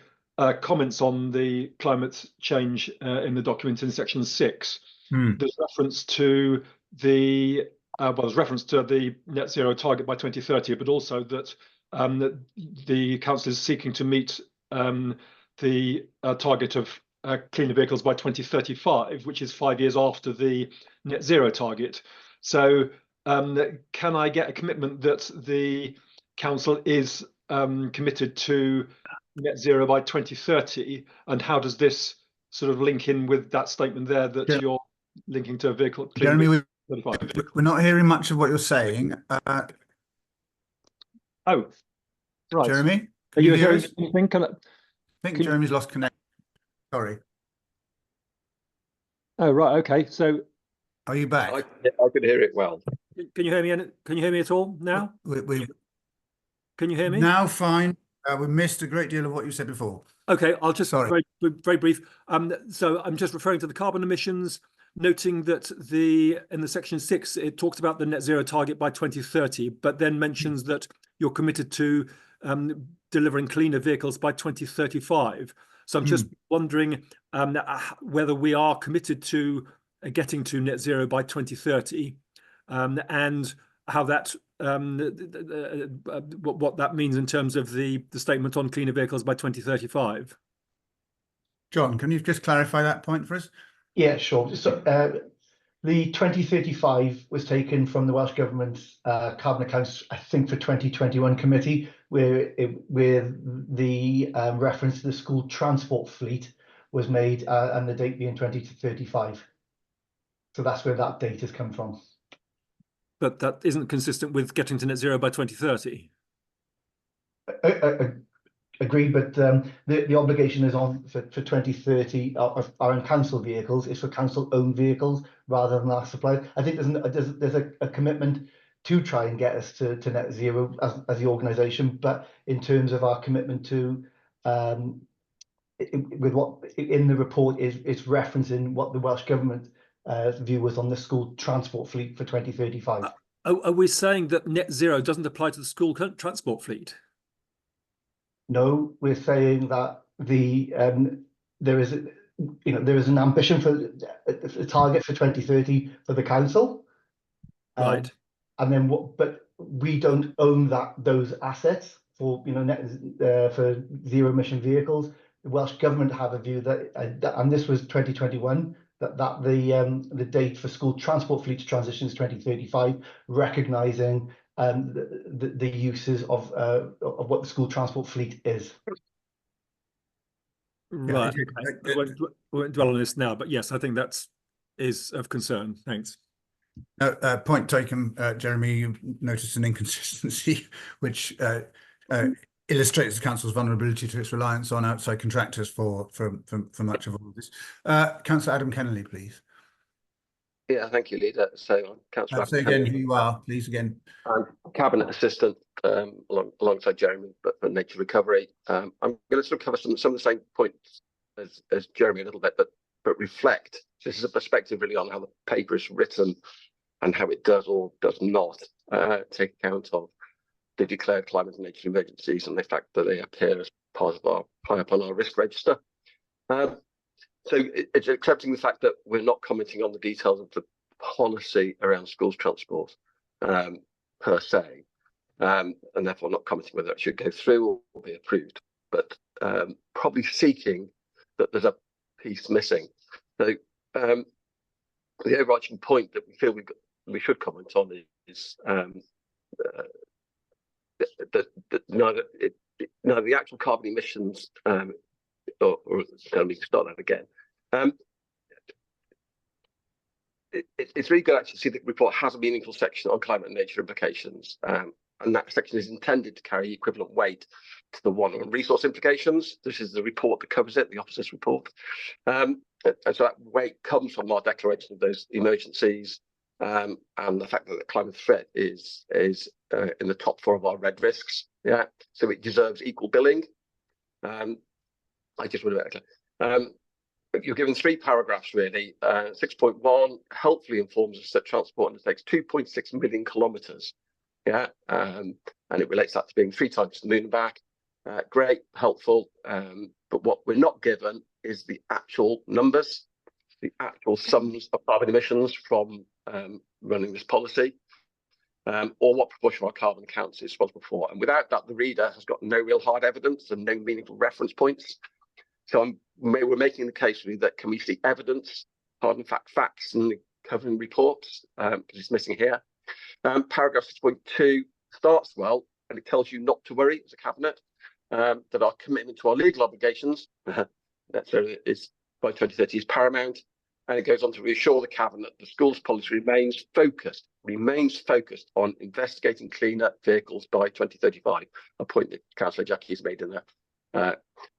comments on the climate change in the document in section 6, there's reference to the there's reference to the net zero target by 2030, but also that the council is seeking to meet the target of cleaner vehicles by 2035, which is 5 years after the net zero target. So can I get a commitment that the council is committed to net zero by 2030, and how does this sort of link in with that statement there that you're linking to a vehicle? Jeremy, we're not hearing much of what you're saying. Oh, right. Jeremy, are you hearing anything? I think Jeremy's lost connection. Sorry. Oh, right. Okay. So, are you back? I can hear it well. Can you hear me? Can you hear me at all now? Can you hear me? Now fine. We missed a great deal of what you said before. Okay, I'll just Sorry. very brief. So I'm just referring to the carbon emissions, noting that in the section 6 it talks about the net zero target by 2030, but then mentions that you're committed to delivering cleaner vehicles by 2035. So I'm just wondering whether we are committed to getting to net zero by 2030, and how that what that means in terms of the statement on cleaner vehicles by 2035. John, can you just clarify that point for us? Yeah, sure. So the 2035 was taken from the Welsh Government's carbon accounts, I think, for 2021 committee, where the reference to the school transport fleet was made, and the date being 2035. So that's where that date has come from. But that isn't consistent with getting to net zero by 2030. Agreed, but the obligation is on for 2030 are on council vehicles. It's for council-owned vehicles rather than our supply. I think there's a commitment to try and get us to net zero as the organisation, but in terms of our commitment to with what in the report is referencing what the Welsh Government view was on the school transport fleet for 2035. Are we saying that net zero doesn't apply to the school transport fleet? No, we're saying that there is an ambition for a target for 2030 for the council, right? And then but we don't own those assets for for zero emission vehicles. The Welsh Government have a view that and this was 2021. That the date for school transport fleet transition is 2035, recognising the uses of what the school transport fleet is. Right. I won't dwell on this now, but yes, I think that is of concern. Thanks. Point taken, Jeremy. You noticed an inconsistency, which illustrates the council's vulnerability to its reliance on outside contractors for much of all of this. Councillor Adam Kennelly, please. Yeah, thank you, Leader. So, Councillor. Say again who you are, please. Again. I'm Cabinet Assistant alongside Jeremy, but for Nature Recovery. I'm going to sort of cover some of the same points as Jeremy a little bit, but reflect. This is a perspective really on how the paper is written and how it does or does not take account of the declared climate and nature emergencies and the fact that they appear as part of our high up on our risk register. So it's accepting the fact that we're not commenting on the details of the policy around schools transport per se, and therefore not commenting whether it should go through or be approved, but probably seeking that there's a piece missing. So the overarching point that we feel we should comment on is that neither the actual carbon emissions or let me start that again. It's really good actually to see that the report has a meaningful section on climate and nature implications, and that section is intended to carry equivalent weight to the one on resource implications. This is the report that covers it, the officer's report, and so that weight comes from our declaration of those emergencies, and the fact that the climate threat is in the top 4 of our red risks. Yeah, so it deserves equal billing. I just want to make that clear. You're given 3 paragraphs really. 6.1 helpfully informs us that transport undertakes 2.6 million kilometres. Yeah, and it relates that to being 3 times the moon and back. Great, helpful. But what we're not given is the actual numbers, the actual sums of carbon emissions from running this policy, or what proportion of our carbon accounts is responsible for. And without that, the reader has got no real hard evidence and no meaningful reference points. So we're making the case really that can we see evidence, hard and facts in the covering reports, because it's missing here. Paragraph 6.2 starts well, and it tells you not to worry as a cabinet, that our commitment to our legal obligations is by 2030 is paramount. And it goes on to reassure the cabinet the schools policy remains focused on investigating cleaner vehicles by 2035, a point that Councillor Jackie has made in there.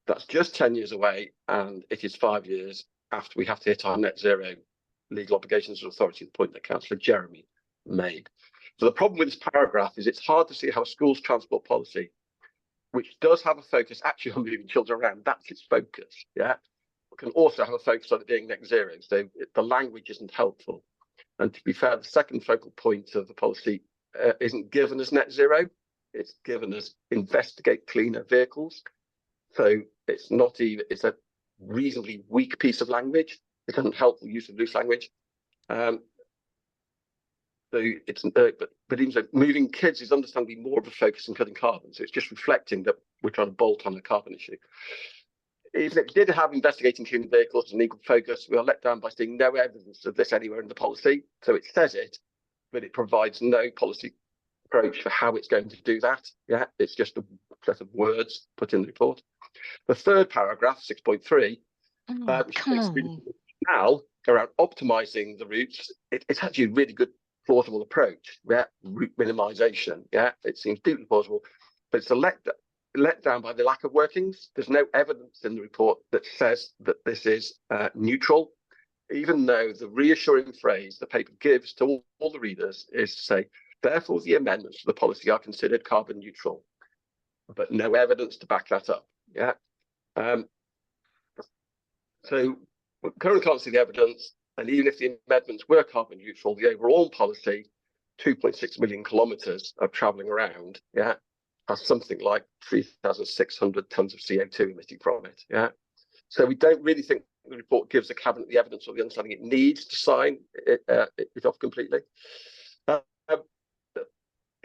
That's just 10 years away, and it is 5 years after we have to hit our net zero legal obligations of authority, the point that Councillor Jeremy made. So the problem with this paragraph is it's hard to see how a school's transport policy, which does have a focus actually on moving children around, that's its focus, yeah, but can also have a focus on it being net zero. So the language isn't helpful. And to be fair, the second focal point of the policy isn't given as net zero, it's given as investigate cleaner vehicles. So it's not even, it's a reasonably weak piece of language. It doesn't help the use of loose language. So it's, but even so, moving kids is understandably more of a focus than cutting carbon. So it's just reflecting that we're trying to bolt on the carbon issue. Even if it did have investigating cleaner vehicles as an equal focus, we are let down by seeing no evidence of this anywhere in the policy. So it says it, but it provides no policy approach for how it's going to do that. Yeah, it's just a set of words put in the report. The third paragraph, 6.3, now around optimizing the routes, it's actually a really good plausible approach. Yeah, route minimization. Yeah, it seems deeply plausible, but it's a let down by the lack of workings. There's no evidence in the report that says that this is neutral, even though the reassuring phrase the paper gives to all the readers is to say, therefore the amendments to the policy are considered carbon neutral, but no evidence to back that up. Yeah. So we currently can't see the evidence, and even if the amendments were carbon neutral, the overall policy, 2.6 million kilometres of travelling around, yeah, has something like 3,600 tonnes of CO2 emitting from it. Yeah. So we don't really think the report gives the Cabinet the evidence or the understanding it needs to sign it off completely. The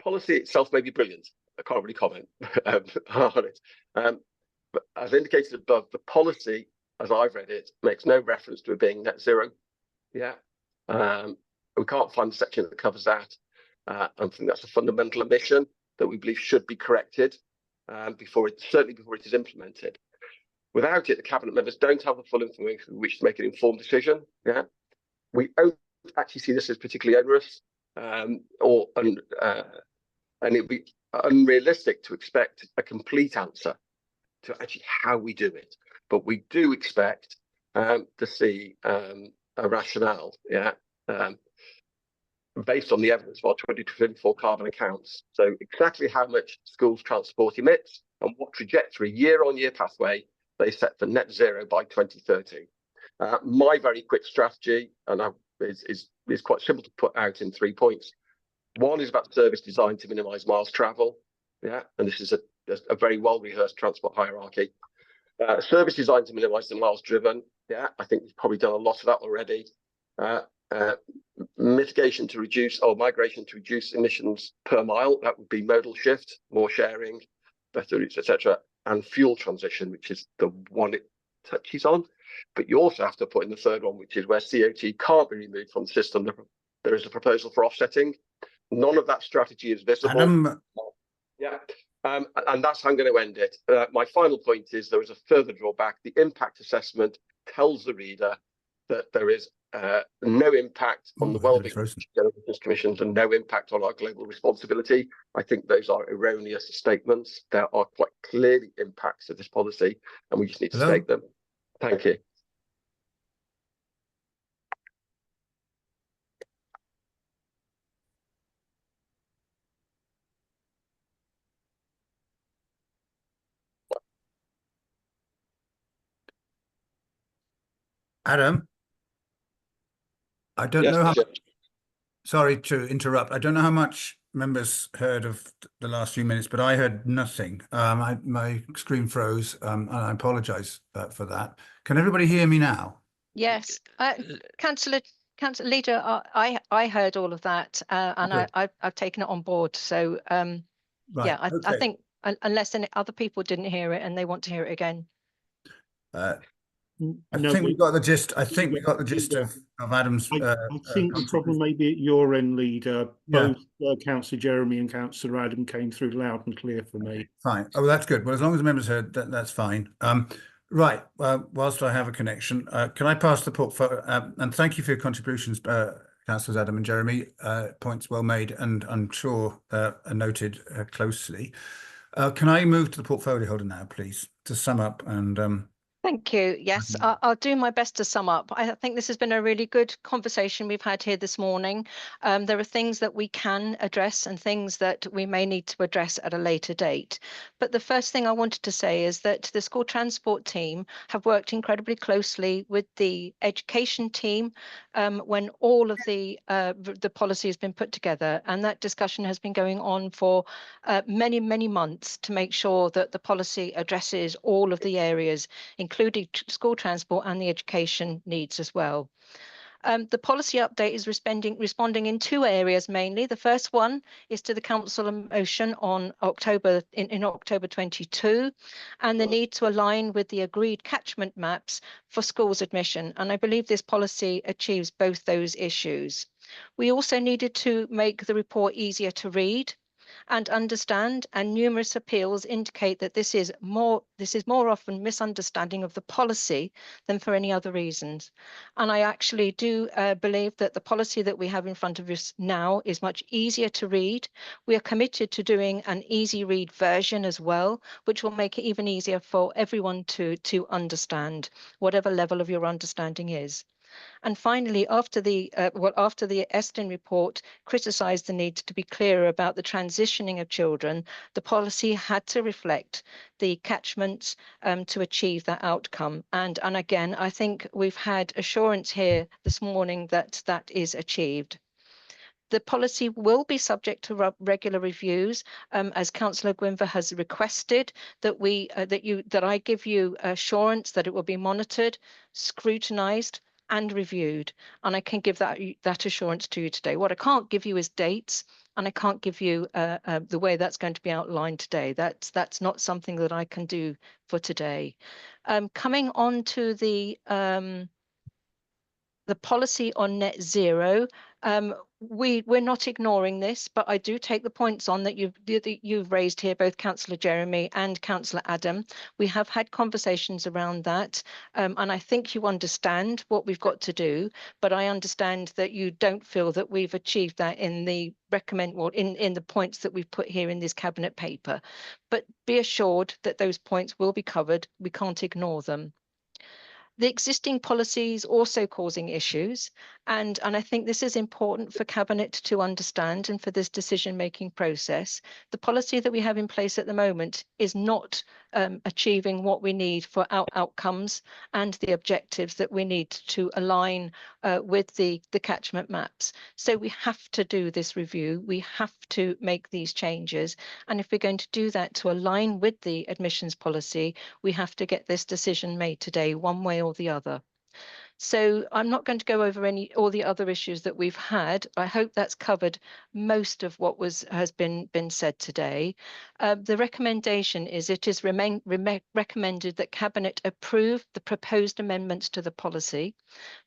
policy itself may be brilliant. I can't really comment on it. But as indicated above, the policy, as I've read it, makes no reference to it being net zero. Yeah. We can't find a section that covers that. I think that's a fundamental omission that we believe should be corrected certainly before it is implemented. Without it, the Cabinet members don't have the full information with which to make an informed decision. Yeah. We don't actually see this as particularly onerous, and it would be unrealistic to expect a complete answer to actually how we do it. But we do expect to see a rationale, yeah, based on the evidence of our 2024 carbon accounts. So exactly how much schools transport emits and what trajectory, year-on-year pathway they set for net zero by 2030. My very quick strategy, and is quite simple to put out in 3 points. One is about service design to minimise miles travel. Yeah, and this is a very well-rehearsed transport hierarchy. Service design to minimise the miles driven. Yeah, I think we've probably done a lot of that already. Mitigation to reduce, or migration to reduce emissions per mile. That would be modal shift, more sharing, better routes, etc. And fuel transition, which is the one it touches on. But you also have to put in the third one, which is where CO2 can't be removed from the system. There is a proposal for offsetting. None of that strategy is visible. Adam. Yeah. And that's how I'm going to end it. My final point is there is a further drawback. The impact assessment tells the reader that there is no impact on the well-being of general business commissions and no impact on our global responsibility. I think those are erroneous statements. There are quite clearly impacts of this policy, and we just need to state them. Thank you. Adam, I don't know how much, sorry to interrupt. I don't know how much members heard of the last few minutes, but I heard nothing. My screen froze, and I apologise for that. Can everybody hear me now? Yes, Councillor Leader, I heard all of that, and okay. I've taken it on board. So right. Yeah, I think unless any other people didn't hear it and they want to hear it again. I think we got the gist. I think we got the gist of Adam's. I think the problem may be at your end, Leader. Both Councillor Jeremy and Councillor Adam came through loud and clear for me. Fine. Oh, that's good. Well, as long as the members heard, that's fine. Right. Whilst I have a connection, can I pass the portfolio? And thank you for your contributions, Councillors Adam and Jeremy. Points well made, and I'm sure are noted closely. Can I move to the portfolio holder now, please, to sum up and Thank you. Yes, I'll do my best to sum up. I think this has been a really good conversation we've had here this morning. There are things that we can address and things that we may need to address at a later date. But the first thing I wanted to say is that the school transport team have worked incredibly closely with the education team when all of the policy has been put together, and that discussion has been going on for many, many months to make sure that the policy addresses all of the areas, including school transport and the education needs as well. The policy update is responding in two areas mainly. The first one is to the council motion on October 22, and the need to align with the agreed catchment maps for schools admission. And I believe this policy achieves both those issues. We also needed to make the report easier to read and understand, and numerous appeals indicate that this is more often misunderstanding of the policy than for any other reasons. And I actually do believe that the policy that we have in front of us now is much easier to read. We are committed to doing an easy read version as well, which will make it even easier for everyone to understand, whatever level of your understanding is. And finally, after the Estin report criticised the need to be clearer about the transitioning of children, the policy had to reflect the catchments to achieve that outcome. And again, I think we've had assurance here this morning that that is achieved. The policy will be subject to regular reviews, as Councillor Gwynfor has requested that I give you assurance that it will be monitored, scrutinised, and reviewed, and I can give that assurance to you today. What I can't give you is dates, and I can't give you the way that's going to be outlined today. That's not something that I can do for today. Coming on to the policy on net zero, we're not ignoring this, but I do take the points on that you've raised here, both Councillor Jeremy and Councillor Adam. We have had conversations around that, and I think you understand what we've got to do, but I understand that you don't feel that we've achieved that in the in the points that we've put here in this cabinet paper. But be assured that those points will be covered. We can't ignore them. The existing policy is also causing issues, and I think this is important for Cabinet to understand and for this decision-making process. The policy that we have in place at the moment is not achieving what we need for our outcomes and the objectives that we need to align with the catchment maps. So we have to do this review. We have to make these changes. And if we're going to do that to align with the admissions policy, we have to get this decision made today, one way or the other. So I'm not going to go over all the other issues that we've had. I hope that's covered most of what has been said today. The recommendation is it is recommended that Cabinet approve the proposed amendments to the policy,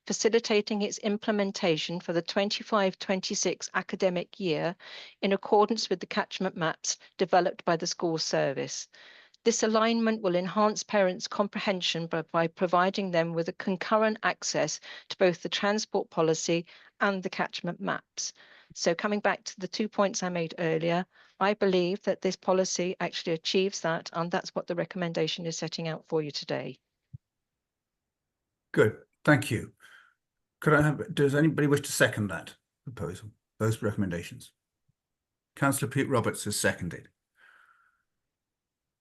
facilitating its implementation for the 25-26 academic year in accordance with the catchment maps developed by the school service. This alignment will enhance parents' comprehension by providing them with a concurrent access to both the transport policy and the catchment maps. So coming back to the 2 points I made earlier, I believe that this policy actually achieves that, and that's what the recommendation is setting out for you today. Good, thank you. Does anybody wish to second that proposal, those recommendations? Councillor Pete Roberts has seconded.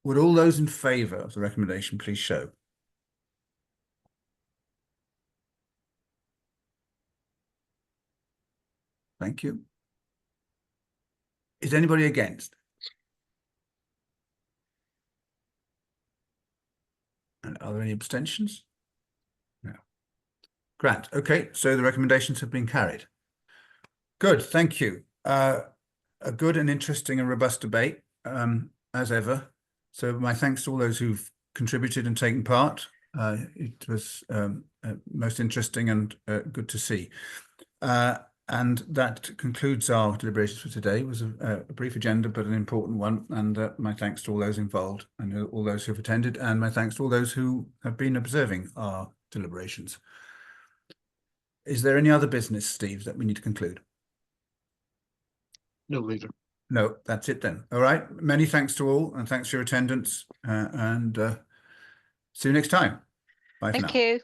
Would all those in favour of the recommendation please show? Thank you. Is anybody against? And are there any abstentions? No. Grant. Okay, so the recommendations have been carried. Good, thank you. A good and interesting and robust debate, as ever. So my thanks to all those who've contributed and taken part. It was most interesting and good to see. And that concludes our deliberations for today. It was a brief agenda, but an important one. And my thanks to all those involved and all those who have attended, and my thanks to all those who have been observing our deliberations. Is there any other business, Steve, that we need to conclude? No, Leader. No, that's it then. All right. Many thanks to all, and thanks for your attendance, and see you next time. Bye for Thank now. you.